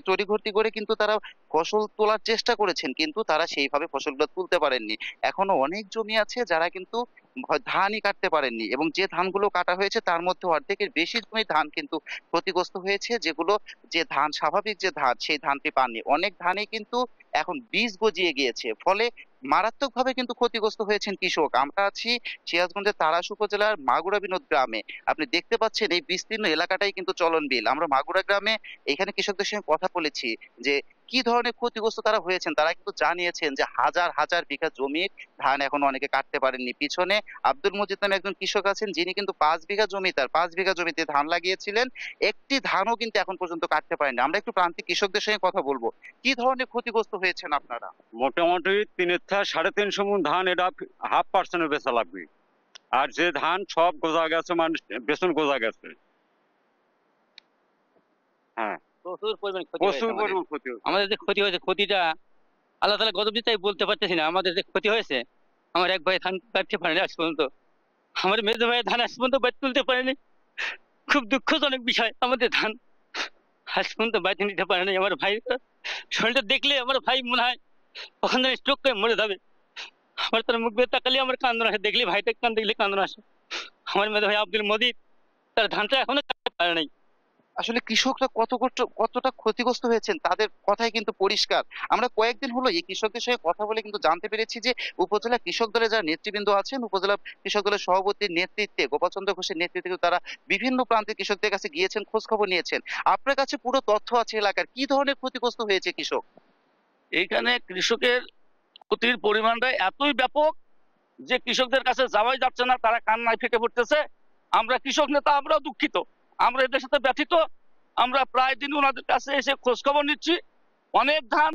তড়িঘড়ি করে কিন্তু তারা ফসল তোলার চেষ্টা করেছেন, কিন্তু তারা সেইভাবে ফসলগুলো তুলতে পারেননি। এখনো অনেক জমি আছে যারা কিন্তু ধানই কাটতে পারেননি, এবং যে ধানগুলো কাটা হয়েছে তার মধ্যে অর্ধেকের বেশি জমি ধান কিন্তু ক্ষতিগ্রস্ত হয়েছে, যে ধান স্বাভাবিক যে ধান সেই ধানটি পাননি। অনেক ধানই কিন্তু এখন বীজ গজিয়ে গিয়েছে, ফলে মারাত্মকভাবে কিন্তু ক্ষতিগ্রস্ত হয়েছেন কৃষক। আমরা আছি সিরাজগঞ্জের তাড়াশ উপজেলার মাগুরা বিনোদ গ্রামে। আপনি দেখতে পাচ্ছেন এই বিস্তীর্ণ এলাকাটাই কিন্তু চলনবিল। আমরা মাগুরা গ্রামে এখানে কৃষকদের সঙ্গে কথা বলেছি যে কি ধরনের ক্ষতিগ্রস্ত তারা হয়েছেন। তারা কিন্তু জানিয়েছেন যে হাজার হাজার বিঘা জমির ধান এখনো অনেকে কাটতে পারেননি। পিছনে আব্দুল মজিদ নামে একজন কৃষক আছেন, যিনি কিন্তু 5 বিঘা জমিতে ধান লাগিয়েছিলেন, একটি ধানও কিন্তু এখন পর্যন্ত কাটতে পারেনি। আমরা একটু প্রান্তিক কৃষকদের সঙ্গে কথা বলবো, কি ধরনের ক্ষতিগ্রস্ত হয়েছেন আপনারা? মোটামুটি 3.5 মণ ধান, এটা 0.5% বেচা লাগবে। আর যে ধান সব গোজা গেছে, মানুষ বেতন গোজা গেছে। হ্যাঁ, প্রচুর পরিমাণ ক্ষতি। আমাদের যে ক্ষতি হয়েছে, ক্ষতিটা আল্লাহ তাআলা গজব দিতে বলতে পারতেছি না। আমাদের যে ক্ষতি হয়েছে, আমার এক ভাই ধান কাটতে পারেনি আজ পর্যন্ত, আমার মেজো ভাই ধান আজ পর্যন্ত বাইরে তুলতে পারেনি। খুব দুঃখজনক বিষয়, আমাদের ধান আজ পর্যন্ত বাইরে নিতে পারেনি। আমার ভাই শরীরটা দেখলে আমার ভাই মনে হয় ওখান থেকে স্ট্রোক করে মরে যাবে। আমার তার মুখ দিয়ে তাকালে আমার কান্দন আসে, দেখলে ভাইটা দেখলে কান্দন আসে। আমার মেজো ভাই আব্দুল মজিদ, তার ধানটা এখনো কাটতে পারে নাই। আসলে কৃষকরা কতটা ক্ষতিগ্রস্ত হয়েছেন তাদের কথাই কিন্তু পরিষ্কার। আমরা কয়েকদিন হলো এই কৃষকদের সঙ্গে কথা বলে কিন্তু জানতে পেরেছি যে উপজেলা কৃষক দলের যারা নেতৃবৃন্দ আছেন, উপজেলা কৃষক দলের সভাপতির নেতৃত্বে, গোপাল চন্দ্র ঘোষের নেতৃত্বে কিন্তু তারা বিভিন্ন প্রান্তের কৃষকদের কাছে গিয়েছেন, খোঁজ খবর নিয়েছেন। আপনার কাছে পুরো তথ্য আছে এলাকার, কি ধরনের ক্ষতিগ্রস্ত হয়েছে কৃষক? এইখানে কৃষকের ক্ষতির পরিমাণটা এতই ব্যাপক যে কৃষকদের কাছে যাওয়াই যাচ্ছে না, তারা কান্নায় ফেটে পড়তেছে। আমরা কৃষক নেতা, আমরাও দুঃখিত, আমরা এদের সাথে ব্যথিত। আমরা প্রায় দিন ওনাদের কাছে এসে খোঁজ খবর নিচ্ছি। অনেক ধান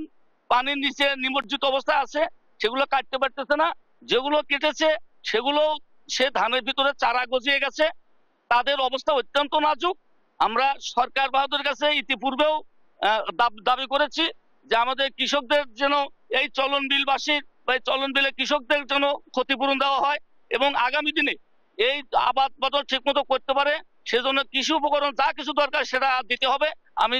পানির নিচে নিমজ্জিত অবস্থায় আছে, সেগুলো কাটতে পারতেছে না। যেগুলো কেটেছে সেগুলো সে ধানের ভিতরে চারা গজিয়ে গেছে, তাদের অবস্থা অত্যন্ত নাজুক। আমরা সরকার বাহাদুরের কাছে ইতিপূর্বেও দাবি করেছি যে আমাদের কৃষকদের যেন এই চলনবিলবাসীর বা চলনবিলের কৃষকদের যেন ক্ষতিপূরণ দেওয়া হয়, এবং আগামী দিনে এই আবাদ বদল ঠিক মতো করতে পারে সেজন্য কৃষি উপকরণ যা কিছু দরকার সেটা দিতে হবে। আমি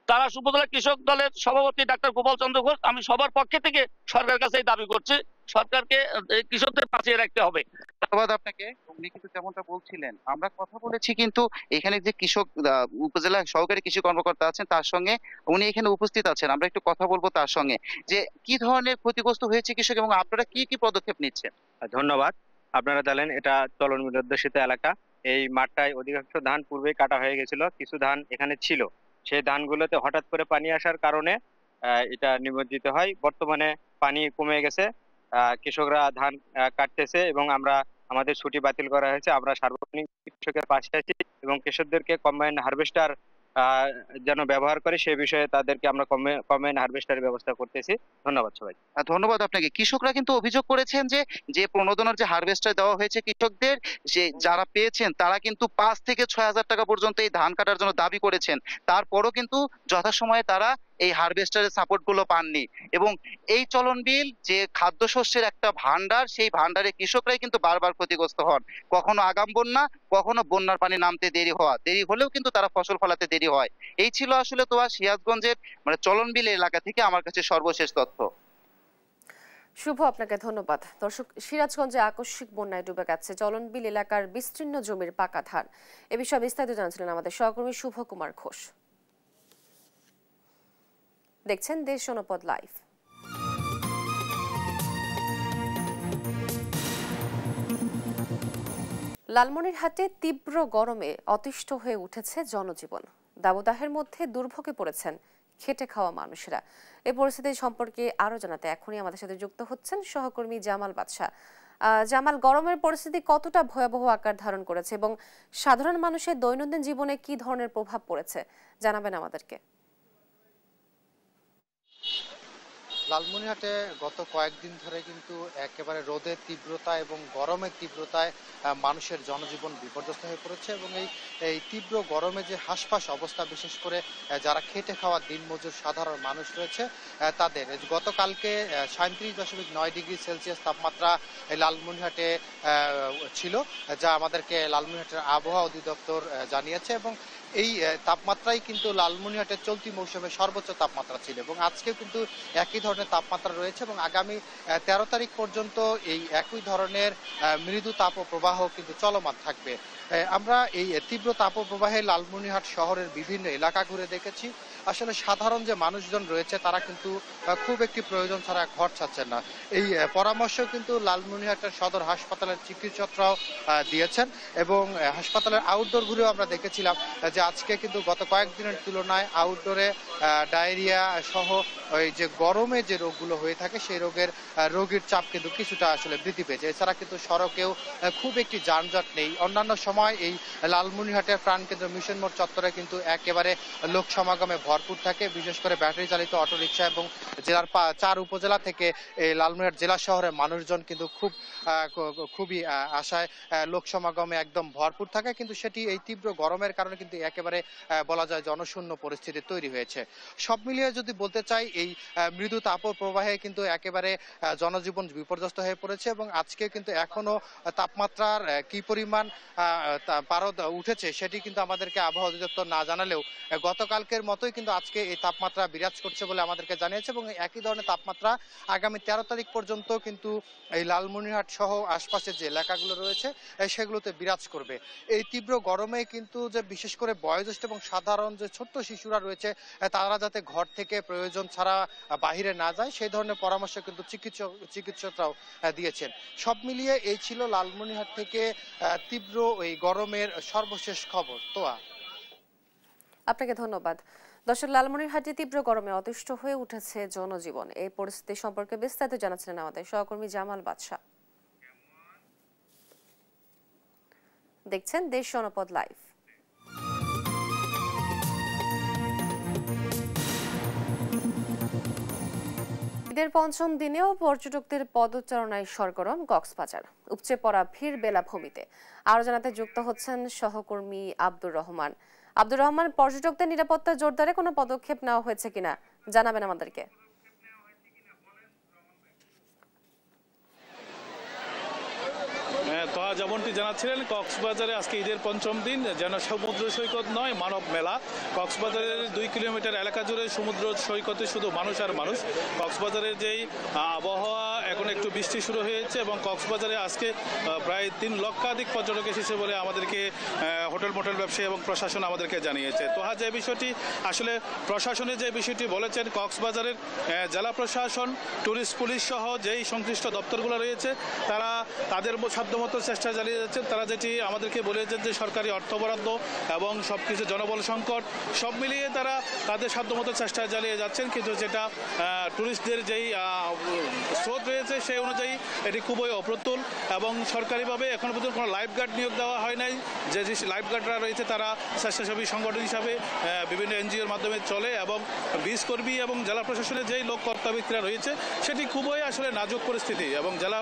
তাড়াশ উপজেলা কৃষক দলের সভাপতি ডাক্তার গোপাল চন্দ্র ঘোষ, আমি সবার পক্ষে থেকে সরকারের কাছে দাবি করছি, সরকারকে কৃষকদের বাঁচিয়ে রাখতে হবে। ধন্যবাদ আপনাকে। উনি কিন্তু যেমনটা বলছিলেন, আমরা কথা বলেছি কিন্তু এখানে যে কৃষক উপজেলা সহকারী কৃষি কর্মকর্তা আছেন তার সঙ্গে, উনি এখানে উপস্থিত আছেন। আমরা একটু কথা বলবো তার সঙ্গে যে কি ধরনের ক্ষতিগ্রস্ত হয়েছে কৃষক এবং আপনারা কি কি পদক্ষেপ নিচ্ছেন। ধন্যবাদ। আপনারা জানেন এটা চলনবিল অধ্যুষিত এলাকা। এই মাঠটায় অধিকাংশ ধান পূর্বেই কাটা হয়ে গেছিল, কিছু ধান এখানে ছিল। সেই ধানগুলোতে হঠাৎ করে পানি আসার কারণে এটা নিমজ্জিত হয়। বর্তমানে পানি কমে গেছে, কৃষকরা ধান কাটতেছে এবং আমাদের ছুটি বাতিল করা হয়েছে। আমরা সার্বক্ষণিক কৃষকের পাশে আছি এবং কৃষকদেরকে কম্বাইন হারভেস্টার যেন ব্যবহার করে সে বিষয়ে তাদেরকে আমরা কম্বাইন হারভেস্টারের ব্যবস্থা করতেছি। ধন্যবাদ সবাই। ধন্যবাদ আপনাকে। কৃষকরা কিন্তু অভিযোগ করেছেন যে প্রণোদনার যে হারভেস্টার দেওয়া হয়েছে কৃষকদের, যে যারা পেয়েছেন তারা কিন্তু 5 থেকে 6,000 টাকা পর্যন্ত এই ধান কাটার জন্য দাবি করেছেন, তারপরও কিন্তু যথাসময়ে তারা এই হারভেস্টারের সাপোর্ট গুলো পাননি। এবং এই চলন বিল যে খাদ্যশস্যের একটা ভান্ডার, সেই ভান্ডারে কৃষকরাই কিন্তু বারবার ক্ষতিগ্রস্ত হন। কখনো আগাম বন্যা, কখনো বন্যার পানি নামতে দেরি হলেও কিন্তু তারা ফসল ফলাতে দেরি হয়। এই ছিল আসলে তো সিরাজগঞ্জের চলন বিল এলাকা থেকে আমার কাছে সর্বশেষ তথ্য। শুভ, আপনাকে ধন্যবাদ। দর্শক, সিরাজগঞ্জে আকস্মিক বন্যায় ডুবে গেছে চলনবিল এলাকার বিস্তীর্ণ জমির পাকা ধান। এ বিষয়ে বিস্তারিত জানাচ্ছিলেন আমাদের সহকর্মী শুভ কুমার ঘোষ। দেখছেন দেশ জনপদ লাইভ। লালমনিরহাটে তীব্র গরমে অতিষ্ঠ হয়ে উঠেছে জনজীবন। দাবদাহের মধ্যে দুর্ভোগে পড়েছেন খেটে খাওয়া মানুষেরা। এই পরিস্থিতি সম্পর্কে আরো জানাতে এখনই আমাদের সাথে যুক্ত হচ্ছেন সহকর্মী জামাল বাদশা। জামাল, গরমের পরিস্থিতি কতটা ভয়াবহ আকার ধারণ করেছে এবং সাধারণ মানুষের দৈনন্দিন জীবনে কি ধরনের প্রভাব পড়েছে জানাবেন আমাদেরকে। লালমনিরহাটে গত কয়েকদিন ধরে কিন্তু একেবারে রোদের তীব্রতা এবং গরমের তীব্রতায় মানুষের জনজীবন বিপর্যস্ত হয়ে পড়েছে এবং এই তীব্র গরমে যে হাঁসফাঁস অবস্থা, বিশেষ করে যারা খেটে খাওয়া দিনমজুর সাধারণ মানুষ রয়েছে তাদের গতকালকে 37.9 ডিগ্রি সেলসিয়াস তাপমাত্রা লালমনিরহাটে ছিল, যা আমাদেরকে লালমনিরহাটের আবহাওয়া অধিদপ্তর জানিয়েছে। এবং এই তাপমাত্রাই কিন্তু লালমনিরহাটের চলতি মৌসুমে সর্বোচ্চ তাপমাত্রা ছিল এবং আজকেও কিন্তু একই ধরনের তাপমাত্রা রয়েছে এবং আগামী 13 তারিখ পর্যন্ত এই একই ধরনের মৃদু তাপপ্রবাহ কিন্তু চলমান থাকবে। আমরা এই তীব্র তাপপ্রবাহে লালমনিরহাট শহরের বিভিন্ন এলাকা ঘুরে দেখেছি। আসলে সাধারণ যে মানুষজন রয়েছে তারা কিন্তু খুব একটি প্রয়োজন ছাড়া ঘর ছাড়ছেন না। এই পরামর্শ কিন্তু লালমনিরহাটের সদর হাসপাতালের চিকিৎসকরাও দিয়েছেন এবং হাসপাতালের আউটডোর ঘুরেও আমরা দেখেছিলাম যে আজকে কিন্তু গত কয়েকদিনের তুলনায় আউটডোরে ডায়রিয়া সহ ওই যে গরমে যে রোগগুলো হয়ে থাকে সেই রোগীর চাপ কিন্তু কিছুটা আসলে বৃদ্ধি পেয়েছে। এছাড়া কিন্তু সড়কেও খুব একটি যানজট নেই। অন্যান্য সময় এই লালমনিরহাটের প্রাণকেন্দ্র মিশন মোড় চত্বরে কিন্তু একেবারে লোক সমাগমে ভরপুর থাকে, বিশেষ করে ব্যাটারি চালিত অটোরিকশা এবং জেলার 4 উপজেলা থেকে এই লালমনিরহাট জেলা শহরের মানুষজন কিন্তু খুবই আশায় লোক সমাগমে একদম ভরপুর থাকে। কিন্তু সেটি এই তীব্র গরমের কারণে কিন্তু একেবারে বলা যায় জনশূন্য পরিস্থিতি তৈরি হয়েছে। সব মিলিয়ে যদি বলতে চাই, এই মৃদু তাপপ্রবাহে কিন্তু একেবারে জনজীবন বিপর্যস্ত হয়ে পড়েছে এবং আজকে কিন্তু এখনো তাপমাত্রার কি পরিমাণ পারদ উঠেছে সেটি কিন্তু আমাদেরকে আবহাওয়া অধিদপ্তর না জানালেও গতকালকের মতোই কিন্তু আজকে এই তাপমাত্রা বিরাজ করছে বলে আমাদেরকে জানিয়েছে এবং একই ধরনের তাপমাত্রা আগামী 13 তারিখ পর্যন্ত কিন্তু এই লালমনিরহাট সহ আশপাশের যে এলাকাগুলো রয়েছে সেগুলোতে বিরাজ করবে। এই তীব্র গরমে কিন্তু যে বিশেষ করে বয়োজ্যেষ্ঠ এবং সাধারণ যে ছোট্ট শিশুরা রয়েছে তারা যাতে ঘর থেকে প্রয়োজন ছাড়া বাহিরে না যায় সেই ধরনের পরামর্শ কিন্তু চিকিৎসকরাও দিয়েছেন। সব মিলিয়ে এই ছিল লালমনিরহাট থেকে তীব্র এই গরমের সর্বশেষ খবর। তোয়া, আপনাকে ধন্যবাদ। দর্শক, লালমনিরহাটে তীব্র গরমে অতিষ্ঠ হয়ে উঠেছে জনজীবন। এই পরিস্থিতি সম্পর্কে বিস্তারিত জানাচ্ছিলেন আমাদের সহকর্মী জামাল বাদশা। দেখছেন দেশ জনপদ লাইভ। ঈদের পঞ্চম দিনেও পর্যটকদের পদচারণায় সরগরম কক্সবাজার। উপচে পড়া ভিড় বেলাভূমিতে। আরো জানাতে যুক্ত হচ্ছেন সহকর্মী আব্দুর রহমান। আব্দুর রহমান, পর্যটকদের নিরাপত্তা জোরদারে কোনো পদক্ষেপ নেওয়া হয়েছে কিনা জানাবেন আমাদেরকে। যেমনটি জানাচ্ছিলেন, কক্সবাজারে আজকে ঈদের পঞ্চম দিন, যেন সমুদ্র সৈকত নয় মানব মেলা। কক্সবাজারের 2 কিলোমিটার এলাকা জুড়ে সমুদ্র সৈকতে শুধু মানুষ আর মানুষ। কক্সবাজারের যেই আবহাওয়া এখন একটু বৃষ্টি শুরু হয়েছে এবং কক্সবাজারে আজকে প্রায় 3 লক্ষাধিক পর্যটক এসেছে বলে আমাদেরকে হোটেল মোটেল ব্যবসায়ী এবং প্রশাসন আমাদেরকে জানিয়েছে। তোহা যে বিষয়টি আসলে প্রশাসনের যে বিষয়টি বলেছেন, কক্সবাজারের জেলা প্রশাসন, ট্যুরিস্ট পুলিশ সহ যেই সংশ্লিষ্ট দপ্তরগুলো রয়েছে তারা তাদের সাধ্যমতো চেষ্টা চালিয়ে যাচ্ছেন। তারা যেটি আমাদেরকে বলেছেন যে সরকারি অর্থ বরাদ্দ এবং সব কিছু জনবল সংকট সব মিলিয়ে তারা তাদের সাধ্যমতো চেষ্টা চালিয়ে যাচ্ছেন, কিন্তু যেটা ট্যুরিস্টদের যেই স্রোত রয়েছে সেই অনুযায়ী এটি খুবই অপ্রতুল এবং সরকারিভাবে এখনো পর্যন্ত কোনো লাইফ গার্ড নিয়োগ দেওয়া হয় নাই। যে লাইফ গার্ডরা রয়েছে তারা স্বেচ্ছাসেবী সংগঠন হিসাবে বিভিন্ন এনজিওর মাধ্যমে চলে এবং বিচ কর্মী এবং জেলা প্রশাসনের যেই লোক কর্তা ব্যক্তিরা রয়েছে সেটি খুবই আসলে নাজুক পরিস্থিতি এবং জেলা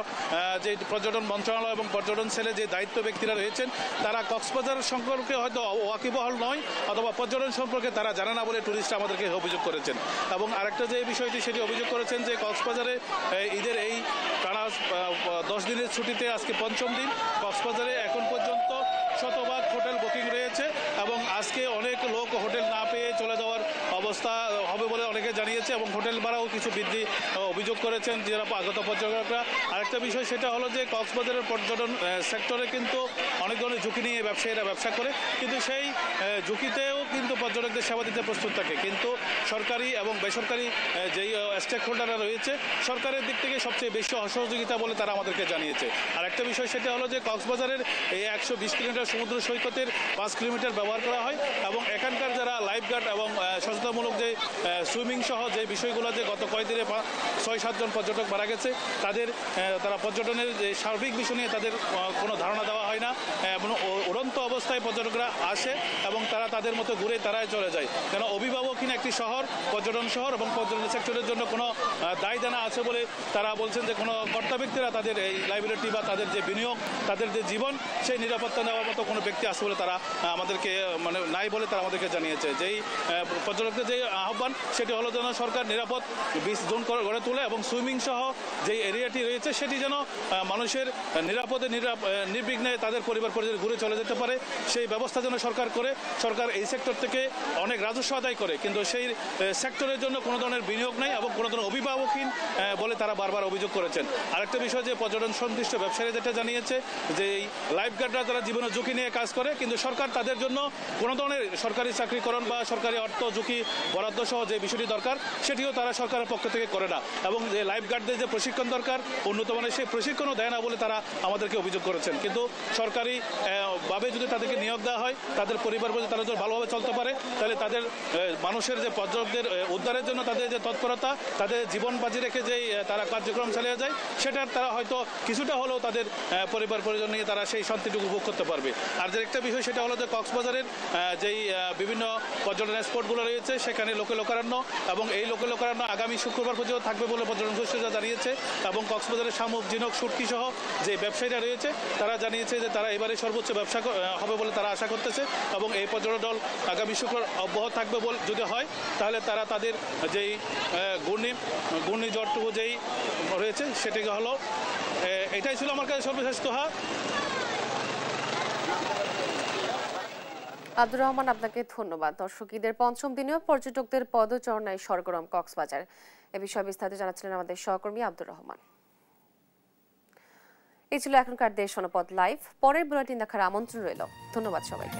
যে পর্যটন মন্ত্রণালয় এবং পর্যটন সেলে যে দায়িত্ব ব্যক্তিরা রয়েছেন তারা কক্সবাজার সম্পর্কে হয়তো ওয়াকিবহাল নয় অথবা পর্যটন সম্পর্কে তারা জানে না বলে টুরিস্ট আমাদেরকে অভিযোগ করেছেন। এবং আরেকটা যে বিষয়টি সেটি অভিযোগ করেছেন যে কক্সবাজারে ঈদের এই টানা 10 দিনের ছুটিতে আজকে 5ম দিন, কক্সবাজারে এখন পর্যন্ত শতভাগ হোটেল বুকিং রয়েছে এবং আজকে অনেক লোক হোটেল না পেয়ে চলে যাওয়ার অবস্থা হবে বলে অনেকে জানিয়েছে এবং হোটেল ভাড়াও কিছু বৃদ্ধি অভিযোগ করেছেন যারা আগত পর্যটকরা। আরেকটা বিষয় সেটা হলো যে কক্সবাজারের পর্যটন সেক্টরে কিন্তু অনেক ধরনের ঝুঁকি নিয়ে ব্যবসায়ীরা ব্যবসা করে, কিন্তু সেই ঝুঁকিতেও কিন্তু পর্যটকদের সেবা দিতে প্রস্তুত থাকে। কিন্তু সরকারি এবং বেসরকারি যেই স্টেক হোল্ডাররা রয়েছে সরকারের দিক থেকে সবচেয়ে বেশি অসহযোগিতা বলে তারা আমাদেরকে জানিয়েছে। আর একটা বিষয় সেটা হলো যে কক্সবাজারের এই 120 কিলোমিটার সমুদ্র সৈকতের 5 কিলোমিটার ব্যবহার করা হয় এবং এখানকার যারা লাইফগার্ড এবং সচেতনমূলক যে সুইমিং সহ যে বিষয়গুলো যে গত কয়েকদিনে 6-7 জন পর্যটক মারা গেছে তারা পর্যটনের যে সার্বিক বিষয় নিয়ে তাদের কোনো ধারণা দেওয়া হয় না এবং উড়ন্ত অবস্থায় পর্যটকরা আসে এবং তারা তাদের মতো ঘুরে তারাই চলে যায়। কেন অভিভাবকহীন একটি শহর, পর্যটন শহর এবং পর্যটন সেক্টরের জন্য কোনো দায় দানা আছে বলে তারা বলছেন যে কোনো কর্তা ব্যক্তিরা তাদের এই লাইবিলিটি বা তাদের যে বিনিয়োগ, তাদের যে জীবন, সেই নিরাপত্তা নেওয়ার মতো কোনো ব্যক্তি আছে বলে তারা আমাদেরকে নাই বলে তারা আমাদেরকে জানিয়েছে। যেই পর্যটকদের যে আহ্বান সেটি হলো যেন সরকার নিরাপদ বিচ জোন গড়ে তোলে এবং সুইমিং সহ যে এরিয়াটি রয়েছে সেটি যেন মানুষের নিরাপদে নির্বিঘ্নে তাদের পরিবার পরিজন ঘুরে চলে যেতে পারে সেই ব্যবস্থা যেন সরকার করে। সরকার এই সেক্টর থেকে অনেক রাজস্ব আদায় করে কিন্তু সেই সেক্টরের জন্য কোনো ধরনের বিনিয়োগ নেই এবং কোনো ধরনের অভিভাবকহীন বলে তারা বারবার অভিযোগ করেছেন। আরেকটা বিষয় যে পর্যটন সংশ্লিষ্ট ব্যবসায়ীরা যেটা জানিয়েছে যে এই লাইফগার্ডরা তারা জীবনের ঝুঁকি নিয়ে কাজ করে কিন্তু সরকার তাদের জন্য কোনো ধরনের সরকারি চাকরিকরণ বা সরকারি অর্থ ঝুঁকি বরাদ্দ সহ যে বিষয়টি দরকার সেটিও তারা সরকারের পক্ষ থেকে করে না এবং যে লাইফগার্ডদের যে প্রশিক্ষণ দরকার উন্নত মানের সেই প্রশিক্ষণও দেয় না বলে তারা আমাদেরকে অভিযোগ করেছেন। কিন্তু সরকারি ভাবে যদি তাদেরকে নিয়োগ দেওয়া হয় তাদের পরিবার বলে তারা যদি ভালোভাবে চলতে পারে তাহলে তাদের মানুষের যে পর্যটকদের উদ্ধারের জন্য তাদের যে তৎপরতা, তাদের জীবন বাজি রেখে যেই তারা কার্যক্রম চালিয়ে যায় সেটার তারা হয়তো কিছুটা হলেও তাদের পরিবার পরিজন নিয়ে তারা সেই শান্তিটুকু উপভোগ করতে পারবে। আর যে একটা বিষয় সেটা হলো যে কক্সবাজারের যেই বিভিন্ন পর্যটন স্পটগুলো রয়েছে সেখানে লোকারণ্য এবং এই লোকারণ্য আগামী শুক্রবার পর্যন্ত থাকবে বলে পর্যটন সংস্থা জানিয়েছে এবং কক্সবাজারের শামুক, ঝিনুক, শুটকি সহ যে ব্যবসায়ীরা রয়েছে তারা জানিয়েছে যে তারা এবারে সর্বোচ্চ ব্যবসা হবে বলে তারা আশা করতেছে এবং এই পর্যটন দল আগামী শুক্রবার অব্যাহত থাকবে বলে যদি হয় তাহলে তারা তাদের যেই ঘূর্ণিঝড়টুকু যেই রয়েছে সেটাকে হলো এটাই ছিল আমার কাছে সর্বশেষ তোহা। আব্দুর রহমান, আপনাকে ধন্যবাদ। দর্শক, ঈদের 5ম দিনেও পর্যটকদের পদচারণায় সরগরম কক্সবাজার। এ বিষয়ে বিস্তারিত জানাচ্ছিলেন আমাদের সহকর্মী আব্দুর রহমান। এই ছিল এখনকার দেশ জনপদ লাইভ। পরের বুলেটিন দেখার আমন্ত্রণ রইল। ধন্যবাদ সবাইকে।